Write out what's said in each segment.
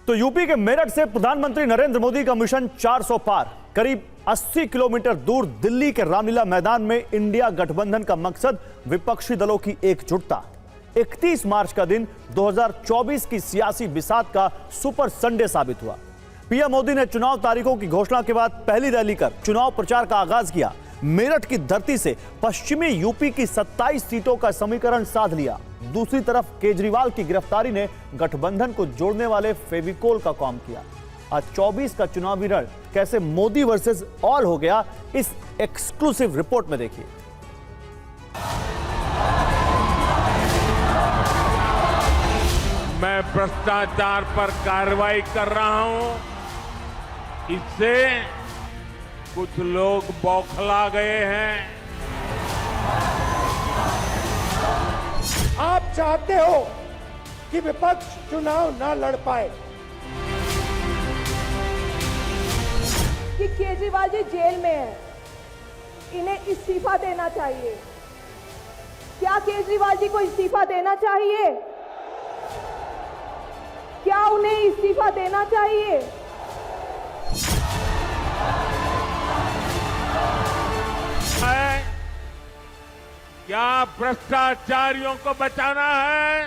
तो यूपी के मेरठ से प्रधानमंत्री नरेंद्र मोदी का मिशन 400 पार। करीब 80 किलोमीटर दूर दिल्ली के रामलीला मैदान में इंडिया गठबंधन का मकसद विपक्षी दलों की एकजुटता। 31 मार्च का दिन 2024 की सियासी बिसात का सुपर संडे साबित हुआ। पीएम मोदी ने चुनाव तारीखों की घोषणा के बाद पहली रैली कर चुनाव प्रचार का आगाज किया। मेरठ की धरती से पश्चिमी यूपी की 27 सीटों का समीकरण साध लिया। दूसरी तरफ केजरीवाल की गिरफ्तारी ने गठबंधन को जोड़ने वाले फेविकोल का काम किया। आज 24 का चुनावी रण कैसे मोदी वर्सेस ऑल हो गया, इस एक्सक्लूसिव रिपोर्ट में देखिए। मैं भ्रष्टाचार पर कार्रवाई कर रहा हूं, इससे कुछ लोग बौखला गए हैं। आप चाहते हो कि विपक्ष चुनाव ना लड़ पाए, कि केजरीवाल जी जेल में है, इन्हें इस्तीफा देना चाहिए। क्या केजरीवाल जी को इस्तीफा देना चाहिए? क्या उन्हें इस्तीफा देना चाहिए? क्या भ्रष्टाचारियों को बचाना है?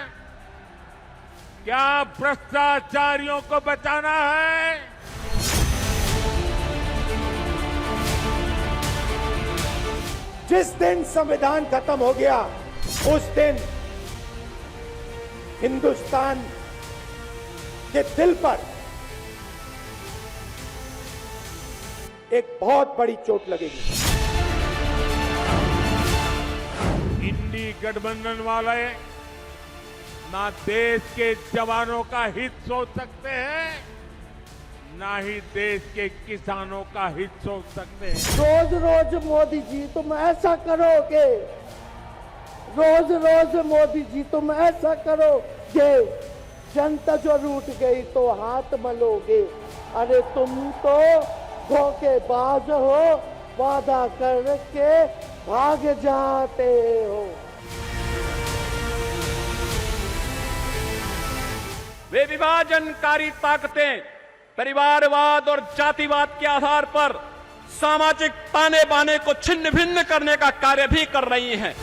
क्या भ्रष्टाचारियों को बचाना है? जिस दिन संविधान खत्म हो गया उस दिन हिंदुस्तान के दिल पर एक बहुत बड़ी चोट लगेगी। इंडी गठबंधन वाले ना देश के जवानों का हित सोच सकते हैं, ना ही देश के किसानों का हित सोच सकते हैं। रोज रोज मोदी जी तुम ऐसा करोगे, रोज रोज मोदी जी तुम ऐसा करोगे, जनता जो रूठ गई तो हाथ मलोगे। अरे तुम तो धोखेबाज हो, वादा करके भाग जाते हो। वे विभाजनकारी ताकतें परिवारवाद और जातिवाद के आधार पर सामाजिक ताने बाने को छिन्न भिन्न करने का कार्य भी कर रही हैं।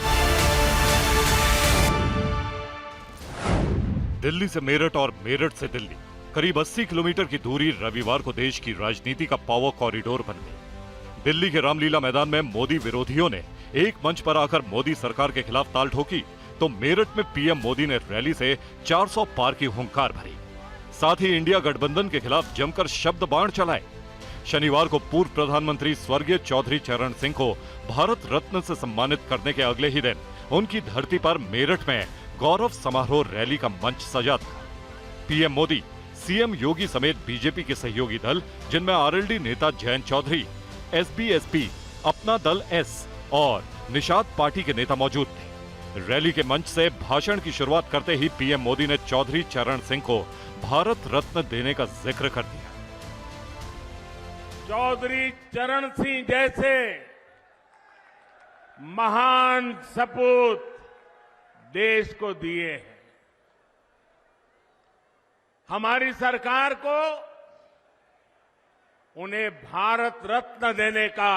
दिल्ली से मेरठ और मेरठ से दिल्ली करीब 80 किलोमीटर की दूरी रविवार को देश की राजनीति का पावर कॉरिडोर बन गई। दिल्ली के रामलीला मैदान में मोदी विरोधियों ने एक मंच पर आकर मोदी सरकार के खिलाफ ताल ठोकी, तो मेरठ में पीएम मोदी ने रैली से 400 पार की हुंकार भरी। साथ ही इंडिया गठबंधन के खिलाफ जमकर शब्द बाण चलाए। शनिवार को पूर्व प्रधानमंत्री स्वर्गीय चौधरी चरण सिंह को भारत रत्न से सम्मानित करने के अगले ही दिन उनकी धरती पर मेरठ में गौरव समारोह रैली का मंच सजा था। पीएम मोदी, सीएम योगी समेत बीजेपी के सहयोगी दल, जिनमें आरएलडी नेता जयंत चौधरी, एसबीएसपी, अपना दल एस और निषाद पार्टी के नेता मौजूद थे। रैली के मंच से भाषण की शुरुआत करते ही पीएम मोदी ने चौधरी चरण सिंह को भारत रत्न देने का जिक्र कर दिया। चौधरी चरण सिंह जैसे महान सपूत देश को दिए हैं। हमारी सरकार को उन्हें भारत रत्न देने का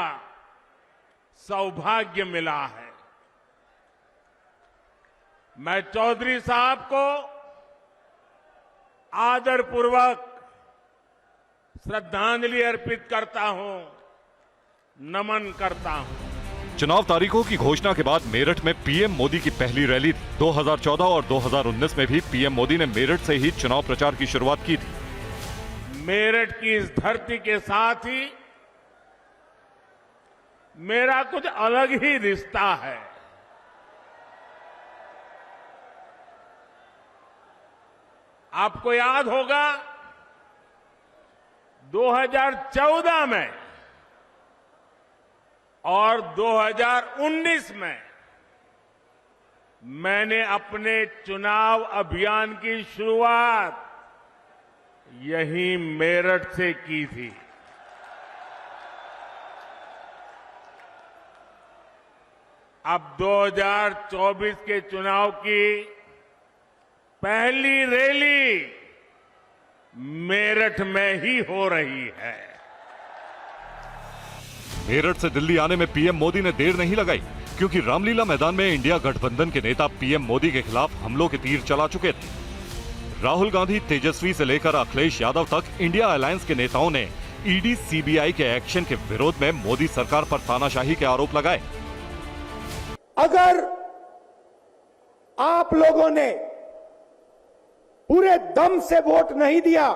सौभाग्य मिला है। मैं चौधरी साहब को आदरपूर्वक श्रद्धांजलि अर्पित करता हूं, नमन करता हूं। चुनाव तारीखों की घोषणा के बाद मेरठ में पीएम मोदी की पहली रैली थी। 2014 और 2019 में भी पीएम मोदी ने मेरठ से ही चुनाव प्रचार की शुरुआत की थी। मेरठ की इस धरती के साथ ही मेरा कुछ अलग ही रिश्ता है। आपको याद होगा 2014 में और 2019 में मैंने अपने चुनाव अभियान की शुरुआत यहीं मेरठ से की थी। अब 2024 के चुनाव की पहली रैली मेरठ में ही हो रही है। मेरठ से दिल्ली आने में पीएम मोदी ने देर नहीं लगाई, क्योंकि रामलीला मैदान में इंडिया गठबंधन के नेता पीएम मोदी के खिलाफ हमलों के तीर चला चुके थे। राहुल गांधी, तेजस्वी से लेकर अखिलेश यादव तक इंडिया अलायंस के नेताओं ने ईडी, सीबीआई के एक्शन के विरोध में मोदी सरकार पर तानाशाही के आरोप लगाए। अगर आप लोगों ने पूरे दम से वोट नहीं दिया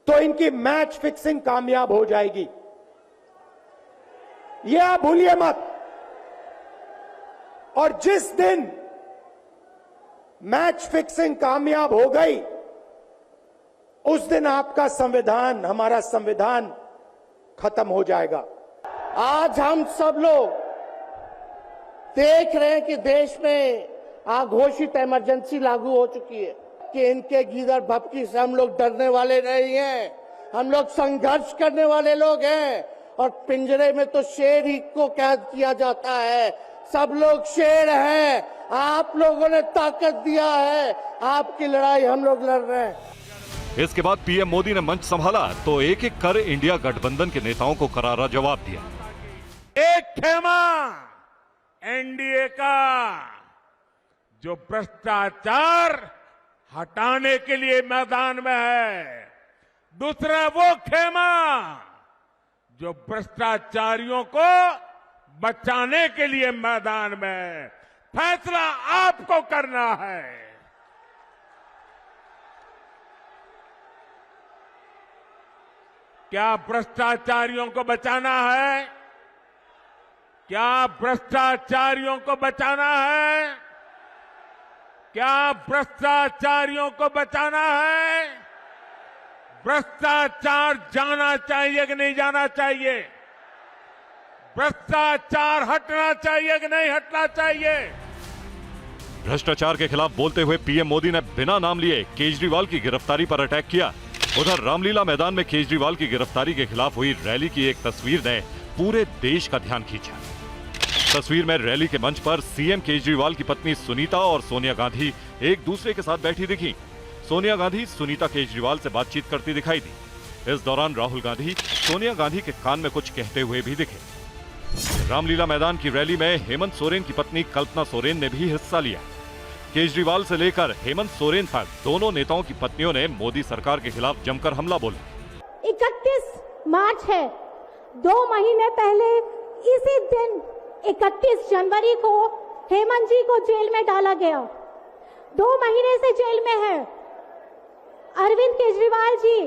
तो इनकी मैच फिक्सिंग कामयाब हो जाएगी, यह आप भूलिए मत। और जिस दिन मैच फिक्सिंग कामयाब हो गई, उस दिन आपका संविधान, हमारा संविधान खत्म हो जाएगा। आज हम सब लोग देख रहे हैं कि देश में अघोषित इमरजेंसी लागू हो चुकी है कि इनके गीदड़ भपकी से हम लोग डरने वाले नहीं हैं। हम लोग संघर्ष करने वाले लोग हैं। और पिंजरे में तो शेर ही को कैद किया जाता है। सब लोग शेर हैं। आप लोगों ने ताकत दिया है, आपकी लड़ाई हम लोग लड़ रहे हैं। इसके बाद पीएम मोदी ने मंच संभाला तो एक एक कर इंडिया गठबंधन के नेताओं को करारा जवाब दिया। एक खेमा एनडीए का जो भ्रष्टाचार हटाने के लिए मैदान में है, दूसरा वो खेमा जो भ्रष्टाचारियों को बचाने के लिए मैदान में है। फैसला आपको करना है। क्या भ्रष्टाचारियों को बचाना है? क्या भ्रष्टाचारियों को बचाना है? क्या भ्रष्टाचारियों को बचाना है? भ्रष्टाचार जाना चाहिए कि नहीं जाना चाहिए? भ्रष्टाचार हटना चाहिए कि नहीं हटना चाहिए? भ्रष्टाचार के खिलाफ बोलते हुए पीएम मोदी ने बिना नाम लिए केजरीवाल की गिरफ्तारी पर अटैक किया। उधर रामलीला मैदान में केजरीवाल की गिरफ्तारी के खिलाफ हुई रैली की एक तस्वीर ने पूरे देश का ध्यान खींचा। तस्वीर में रैली के मंच पर सीएम केजरीवाल की पत्नी सुनीता और सोनिया गांधी एक दूसरे के साथ बैठी दिखी। सोनिया गांधी सुनीता केजरीवाल से बातचीत करती दिखाई दी। इस दौरान राहुल गांधी सोनिया गांधी के कान में कुछ कहते हुए भी दिखे। रामलीला मैदान की रैली में हेमंत सोरेन की पत्नी कल्पना सोरेन ने भी हिस्सा लिया। केजरीवाल से लेकर हेमंत सोरेन तक दोनों नेताओं की पत्नियों ने मोदी सरकार के खिलाफ जमकर हमला बोला। 31 मार्च है, 2 महीने पहले इसी दिन 31 जनवरी को हेमंत जी को जेल में डाला गया। 2 महीने से जेल में है। अरविंद केजरीवाल जी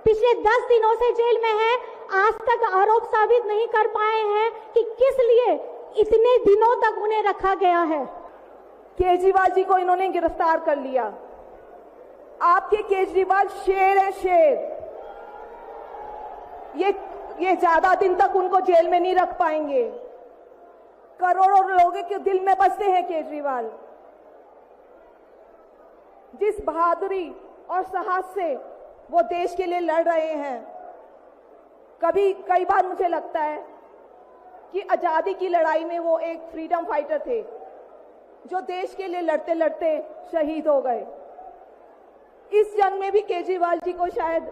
पिछले 10 दिनों से जेल में है। आज तक आरोप साबित नहीं कर पाए हैं कि किस लिए इतने दिनों तक उन्हें रखा गया है। केजरीवाल जी को इन्होंने गिरफ्तार कर लिया। आपके केजरीवाल शेर है, शेर। ये ज्यादा दिन तक उनको जेल में नहीं रख पाएंगे। करोड़ों लोगों के दिल में बसते हैं केजरीवाल। जिस बहादुरी और साहस से वो देश के लिए लड़ रहे हैं, कई बार मुझे लगता है कि आजादी की लड़ाई में वो एक फ्रीडम फाइटर थे जो देश के लिए लड़ते लड़ते शहीद हो गए। इस जंग में भी केजरीवाल जी को शायद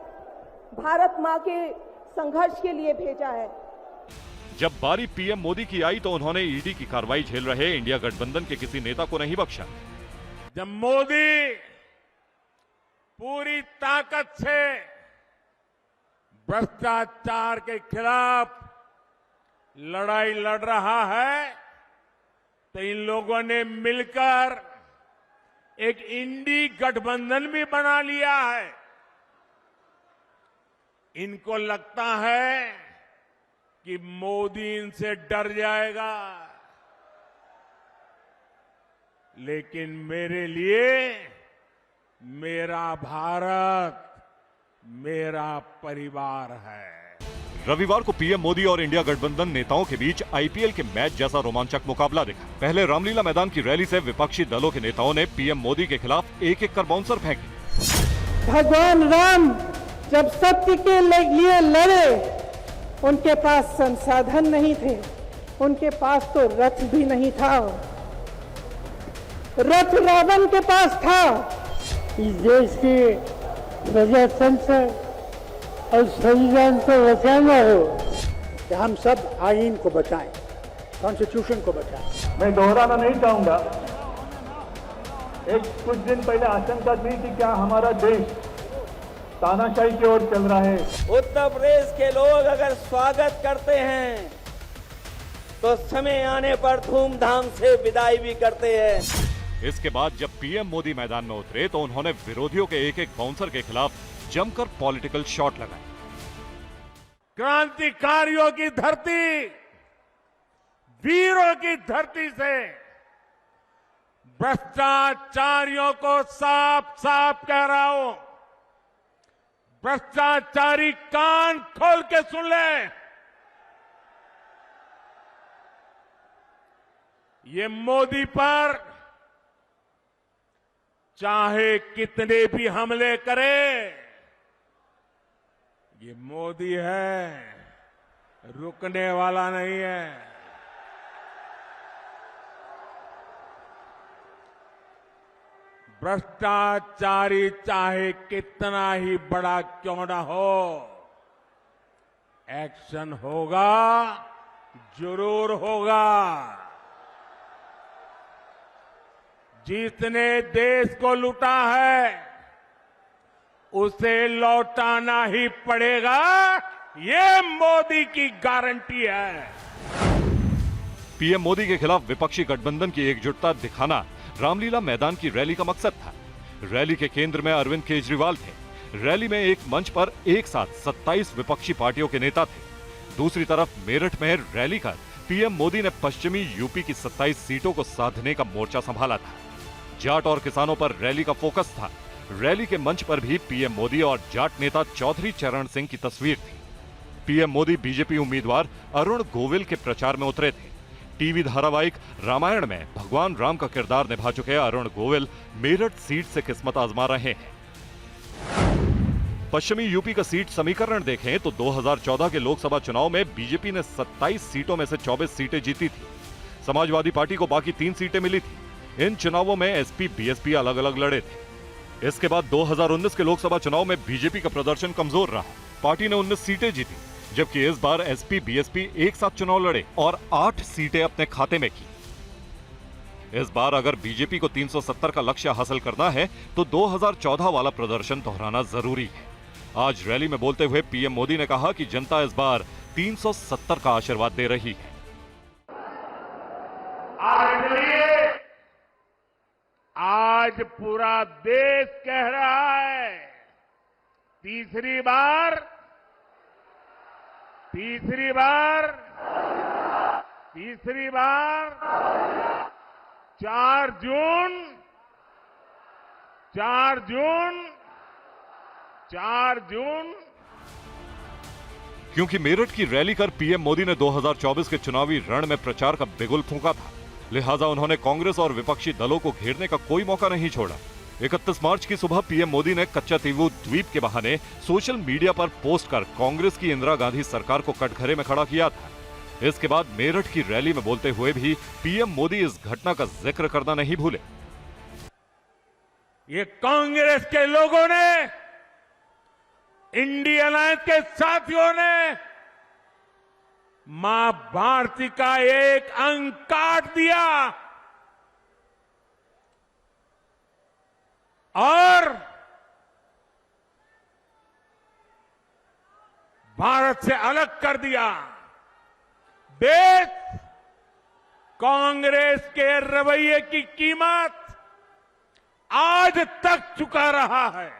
भारत मां के संघर्ष के लिए भेजा है। जब बारी पीएम मोदी की आई तो उन्होंने ईडी की कार्रवाई झेल रहे इंडिया गठबंधन के किसी नेता को नहीं बख्शा। जब मोदी पूरी ताकत से भ्रष्टाचार के खिलाफ लड़ाई लड़ रहा है, तो इन लोगों ने मिलकर एक इंडी गठबंधन भी बना लिया है। इनको लगता है कि मोदी इनसे डर जाएगा, लेकिन मेरे लिए मेरा भारत मेरा परिवार है। रविवार को पीएम मोदी और इंडिया गठबंधन नेताओं के बीच आईपीएल के मैच जैसा रोमांचक मुकाबला दिखा। पहले रामलीला मैदान की रैली से विपक्षी दलों के नेताओं ने पीएम मोदी के खिलाफ एक एक कर बाउंसर फेंके। भगवान राम जब सत्य के लिए लड़े, उनके पास संसाधन नहीं थे, उनके पास तो रथ भी नहीं था। रथ रावण के पास था। इस देश की प्रजातंत्र और संविधान को बचाना हो कि हम सब आईन को बचाएं, कॉन्स्टिट्यूशन को बचाएं। मैं दोहराना नहीं चाहूंगा, कुछ दिन पहले आशंका थी कि क्या हमारा देश तानाशाही की ओर चल रहा है। उत्तर प्रदेश के लोग अगर स्वागत करते हैं तो समय आने पर धूमधाम से विदाई भी करते हैं। इसके बाद जब पीएम मोदी मैदान में उतरे तो उन्होंने विरोधियों के एक एक बाउंसर के खिलाफ जमकर पॉलिटिकल शॉट लगाए। क्रांतिकारियों की धरती, वीरों की धरती से भ्रष्टाचारियों को साफ साफ कह रहा हूं, भ्रष्टाचारी कान खोल के सुन ले। ये मोदी पर चाहे कितने भी हमले करे, ये मोदी है, रुकने वाला नहीं है। भ्रष्टाचारी चाहे कितना ही बड़ा क्यों ना हो, एक्शन होगा, जरूर होगा। जिसने देश को लूटा है उसे लौटाना ही पड़ेगा, ये मोदी की गारंटी है। पीएम मोदी के खिलाफ विपक्षी गठबंधन की एकजुटता दिखाना रामलीला मैदान की रैली का मकसद था। रैली के केंद्र में अरविंद केजरीवाल थे। रैली में एक मंच पर एक साथ 27 विपक्षी पार्टियों के नेता थे। दूसरी तरफ मेरठ में रैली कर पीएम मोदी ने पश्चिमी यूपी की 27 सीटों को साधने का मोर्चा संभाला था। जाट और किसानों पर रैली का फोकस था। रैली के मंच पर भी पीएम मोदी और जाट नेता चौधरी चरण सिंह की तस्वीर थी। पीएम मोदी बीजेपी उम्मीदवार अरुण गोविल के प्रचार में उतरे थे। टीवी धारावाहिक रामायण में भगवान राम का किरदार निभा चुके अरुण गोविल मेरठ सीट से किस्मत आजमा रहे हैं। पश्चिमी यूपी का सीट समीकरण देखें तो 2014 के लोकसभा चुनाव में बीजेपी ने 27 सीटों में से 24 सीटें जीती थी। समाजवादी पार्टी को बाकी 3 सीटें मिली थी। इन चुनावों में एसपी बीएसपी अलग अलग लड़े थे। इसके बाद 2019 के लोकसभा चुनाव में बीजेपी का प्रदर्शन कमजोर रहा। पार्टी ने 19 सीटें जीती, जबकि इस बार एसपी बीएसपी एक साथ चुनाव लड़े और 8 सीटें अपने खाते में की। इस बार अगर बीजेपी को 370 का लक्ष्य हासिल करना है तो 2014 वाला प्रदर्शन दोहराना जरूरी है। आज रैली में बोलते हुए पीएम मोदी ने कहा कि जनता इस बार 370 का आशीर्वाद दे रही है। आज पूरा देश कह रहा है, तीसरी बार 4 जून। क्योंकि मेरठ की रैली कर पीएम मोदी ने 2024 के चुनावी रण में प्रचार का बिगुल फूंका था, लिहाजा उन्होंने कांग्रेस और विपक्षी दलों को घेरने का कोई मौका नहीं छोड़ा। 31 मार्च की सुबह पीएम मोदी ने कच्चातीवू द्वीप के बहाने सोशल मीडिया पर पोस्ट कर कांग्रेस की इंदिरा गांधी सरकार को कटघरे में खड़ा किया था। इसके बाद मेरठ की रैली में बोलते हुए भी पीएम मोदी इस घटना का जिक्र करना नहीं भूले। ये कांग्रेस के लोगों ने, इंडिया अलायंस के साथियों ने मां भारती का एक अंक काट दिया और भारत से अलग कर दिया। देश कांग्रेस के रवैये की कीमत आज तक चुका रहा है।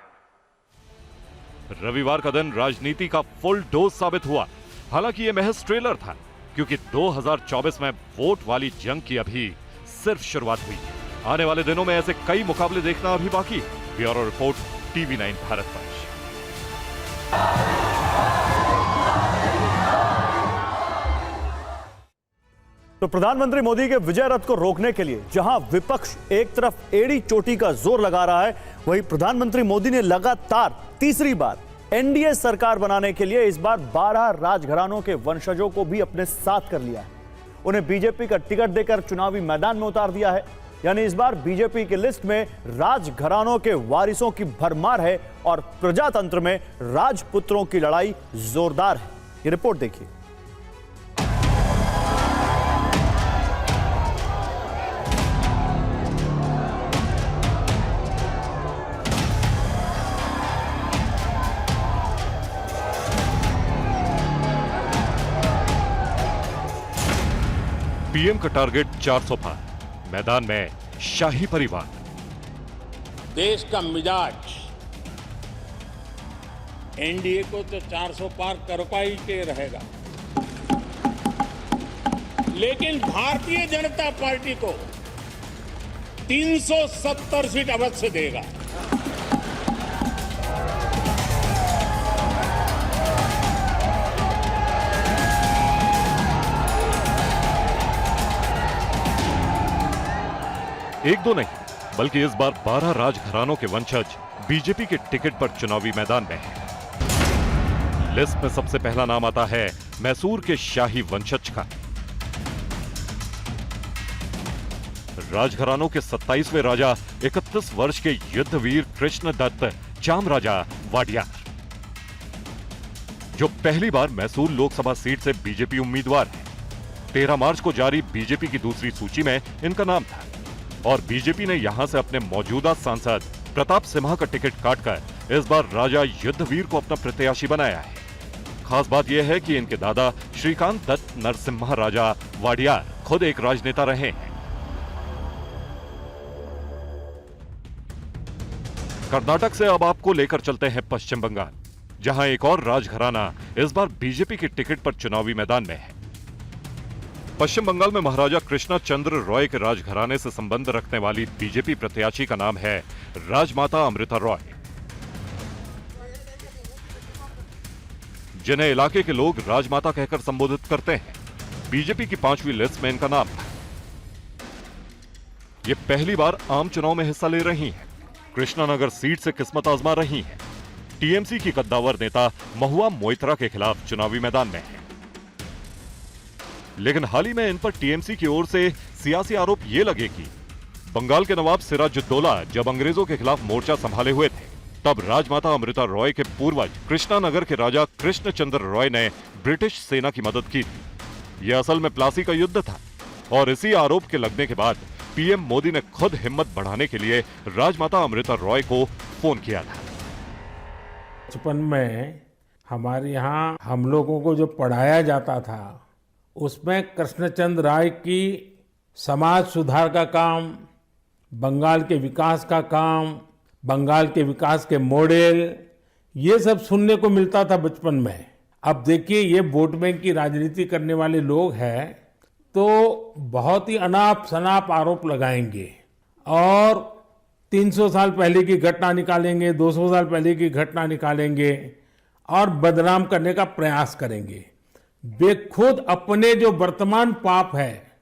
रविवार का दिन राजनीति का फुल डोज साबित हुआ। हालांकि यह महज ट्रेलर था, क्योंकि 2024 में वोट वाली जंग की अभी सिर्फ शुरुआत हुई है। आने वाले दिनों में ऐसे कई मुकाबले देखना अभी बाकी है। Bureau report, TV9 Bharatvarsh. तो प्रधानमंत्री मोदी के विजय रथ को रोकने के लिए जहां विपक्ष एक तरफ एड़ी चोटी का जोर लगा रहा है, वहीं प्रधानमंत्री मोदी ने लगातार तीसरी बार एनडीए सरकार बनाने के लिए इस बार 12 राजघरानों के वंशजों को भी अपने साथ कर लिया है। उन्हें बीजेपी का टिकट देकर चुनावी मैदान में उतार दिया है। यानी इस बार बीजेपी की लिस्ट में राजघरानों के वारिसों की भरमार है और प्रजातंत्र में राजपुत्रों की लड़ाई जोरदार है। ये रिपोर्ट देखिए। पीएम का टारगेट 400 पार, मैदान में शाही परिवार। देश का मिजाज एनडीए को तो 400 पार कर पाई के रहेगा, लेकिन भारतीय जनता पार्टी को 370 सीट अवश्य देगा। एक दो नहीं, बल्कि इस बार 12 राजघरानों के वंशज बीजेपी के टिकट पर चुनावी मैदान में हैं। लिस्ट में सबसे पहला नाम आता है मैसूर के शाही वंशज का। राजघरानों के 27वें राजा 31 वर्ष के युद्धवीर कृष्णदत्त चामराजा वाडियार, जो पहली बार मैसूर लोकसभा सीट से बीजेपी उम्मीदवार है। 13 मार्च को जारी बीजेपी की दूसरी सूची में इनका नाम था और बीजेपी ने यहां से अपने मौजूदा सांसद प्रताप सिम्हा का टिकट काटकर इस बार राजा युद्धवीर को अपना प्रत्याशी बनाया है। खास बात यह है कि इनके दादा श्रीकांत दत्त नरसिम्हा राजा वाडियार खुद एक राजनेता रहे हैं। कर्नाटक से अब आपको लेकर चलते हैं पश्चिम बंगाल, जहां एक और राजघराना इस बार बीजेपी के टिकट पर चुनावी मैदान में है। पश्चिम बंगाल में महाराजा कृष्णा चंद्र रॉय के राजघराने से संबंध रखने वाली बीजेपी प्रत्याशी का नाम है राजमाता अमृता रॉय, जिन्हें इलाके के लोग राजमाता कहकर संबोधित करते हैं। बीजेपी की 5वीं लिस्ट में इनका नाम था। ये पहली बार आम चुनाव में हिस्सा ले रही हैं। कृष्णानगर सीट से किस्मत आजमा रही हैं। टीएमसी की कद्दावर नेता महुआ मोइत्रा के खिलाफ चुनावी मैदान में है। लेकिन हाल ही में इन पर टीएमसी की ओर से सियासी आरोप ये लगे कि बंगाल के नवाब सिराजुद्दौला जब अंग्रेजों के खिलाफ मोर्चा संभाले हुए थे, तब राजमाता अमृता रॉय के पूर्वज कृष्णानगर के राजा कृष्णचंद्र रॉय ने ब्रिटिश सेना की मदद की थी। यह असल में प्लासी का युद्ध था और इसी आरोप के लगने के बाद पीएम मोदी ने खुद हिम्मत बढ़ाने के लिए राजमाता अमृता रॉय को फोन किया था। बचपन में हमारे यहाँ हम लोगों को जो पढ़ाया जाता था, उसमें कृष्णचंद्र राय की समाज सुधार का काम, बंगाल के विकास का काम, बंगाल के विकास के मॉडल, ये सब सुनने को मिलता था बचपन में। अब देखिए, ये वोट बैंक की राजनीति करने वाले लोग हैं तो बहुत ही अनाप शनाप आरोप लगाएंगे और 300 साल पहले की घटना निकालेंगे, 200 साल पहले की घटना निकालेंगे और बदनाम करने का प्रयास करेंगे। वे खुद अपने जो वर्तमान पाप है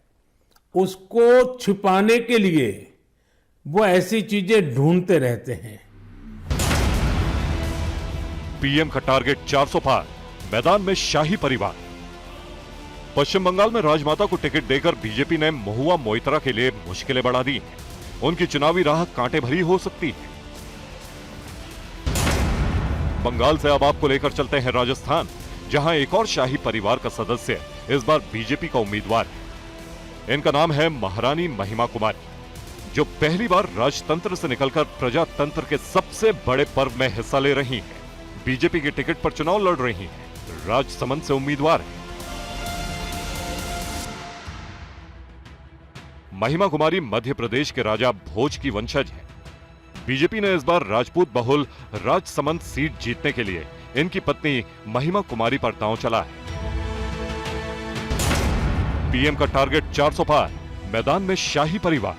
उसको छिपाने के लिए वो ऐसी चीजें ढूंढते रहते हैं। पीएम का टारगेट 400 पार, मैदान में शाही परिवार। पश्चिम बंगाल में राजमाता को टिकट देकर बीजेपी ने महुआ मोइत्रा के लिए मुश्किलें बढ़ा दी हैं। उनकी चुनावी राह कांटे भरी हो सकती है। बंगाल से अब आपको लेकर चलते हैं राजस्थान, जहां एक और शाही परिवार का सदस्य इस बार बीजेपी का उम्मीदवार है। इनका नाम है महारानी महिमा कुमारी, जो पहली बार राजतंत्र से निकलकर प्रजातंत्र के सबसे बड़े पर्व में हिस्सा ले रही हैं। बीजेपी के टिकट पर चुनाव लड़ रही हैं। राजसमंद से उम्मीदवार है। महिमा कुमारी मध्य प्रदेश के राजा भोज की वंशज है। बीजेपी ने इस बार राजपूत बहुल राजसमंद सीट जीतने के लिए इनकी पत्नी महिमा कुमारी पर दांव चला है। पीएम का टारगेट 400 पार, मैदान में शाही परिवार।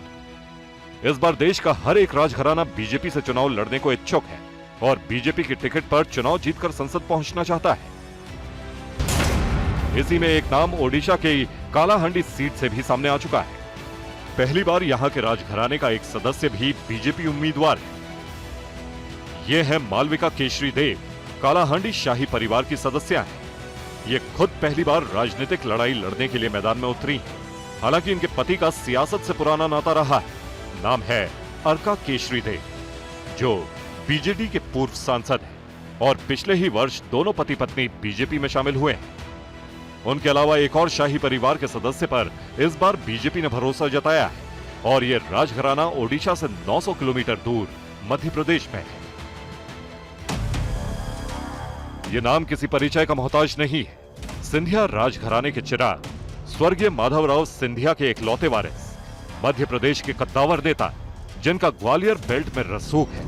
इस बार देश का हर एक राजघराना बीजेपी से चुनाव लड़ने को इच्छुक है और बीजेपी के टिकट पर चुनाव जीतकर संसद पहुंचना चाहता है। इसी में एक नाम ओडिशा के कालाहांडी सीट से भी सामने आ चुका है। पहली बार यहां के राजघराने का एक सदस्य भी बीजेपी उम्मीदवार है। ये है मालविका केशरी देव, कालाहांडी शाही परिवार की सदस्य हैं। ये खुद पहली बार राजनीतिक लड़ाई लड़ने के लिए मैदान में उतरी हैं। हालांकि इनके पति का सियासत से पुराना नाता रहा है नाम है अर्का केशरी देव, जो बीजेडी के पूर्व सांसद हैं और पिछले ही वर्ष दोनों पति पत्नी बीजेपी में शामिल हुए हैं। उनके अलावा एक और शाही परिवार के सदस्य पर इस बार बीजेपी ने भरोसा जताया है और ये राजघराना ओडिशा से 900 किलोमीटर दूर मध्य प्रदेश में है। ये नाम किसी परिचय का मोहताज नहीं है। सिंधिया राजघराने के चिराग स्वर्गीय माधवराव सिंधिया के इकलौते वारिस, मध्य प्रदेश के कद्दावर नेता जिनका ग्वालियर बेल्ट में रसूख है।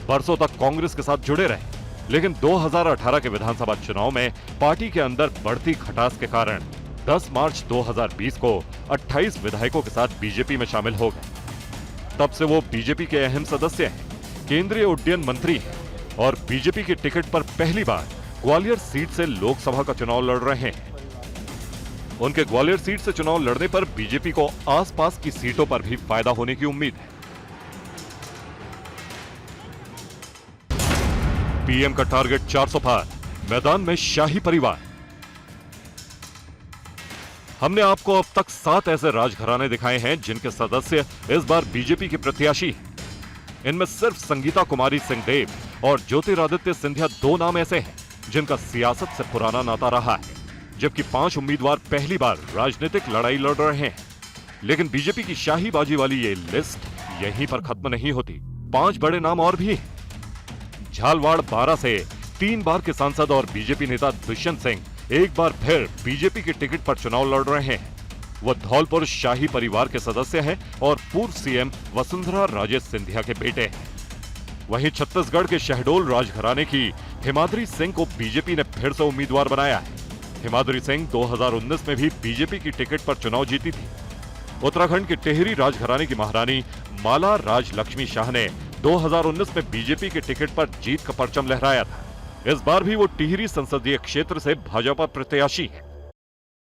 बरसों तक कांग्रेस के साथ जुड़े रहे, लेकिन 2018 के विधानसभा चुनाव में पार्टी के अंदर बढ़ती खटास के कारण 10 मार्च 2020 को 28 विधायकों के साथ बीजेपी में शामिल हो गए। तब से वो बीजेपी के अहम सदस्य हैं, केंद्रीय उड्डयन मंत्री हैं और बीजेपी की टिकट पर पहली बार ग्वालियर सीट से लोकसभा का चुनाव लड़ रहे हैं। उनके ग्वालियर सीट से चुनाव लड़ने पर बीजेपी को आसपास की सीटों पर भी फायदा होने की उम्मीद है। पीएम का टारगेट 400 पार, मैदान में शाही परिवार। हमने आपको अब तक 7 ऐसे राजघराने दिखाए हैं जिनके सदस्य इस बार बीजेपी के प्रत्याशी हैं। इनमें सिर्फ संगीता कुमारी सिंह देव और ज्योतिरादित्य सिंधिया 2 नाम ऐसे हैं जिनका सियासत से पुराना नाता रहा है, जबकि 5 उम्मीदवार पहली बार राजनीतिक लड़ाई लड़ रहे हैं। लेकिन बीजेपी की शाही बाजी वाली ये लिस्ट यहीं पर खत्म नहीं होती। 5 बड़े नाम और भी हैं। झालवाड़ 12 से 3 बार के सांसद और बीजेपी नेता दुष्यंत सिंह एक बार फिर बीजेपी की टिकट पर चुनाव लड़ रहे हैं। वह धौलपुर शाही परिवार के सदस्य हैं और पूर्व सीएम वसुंधरा राजे सिंधिया के बेटे हैं। वहीं छत्तीसगढ़ के शहडोल राजघराने की हिमाद्री सिंह को बीजेपी ने फिर से उम्मीदवार बनाया है। हिमाद्री सिंह 2019 में भी बीजेपी की टिकट पर चुनाव जीती थी। उत्तराखंड के टिहरी राजघराने की महारानी माला राजलक्ष्मी शाह ने 2019 में बीजेपी के टिकट पर जीत का परचम लहराया था। इस बार भी वो टिहरी संसदीय क्षेत्र से भाजपा प्रत्याशी है।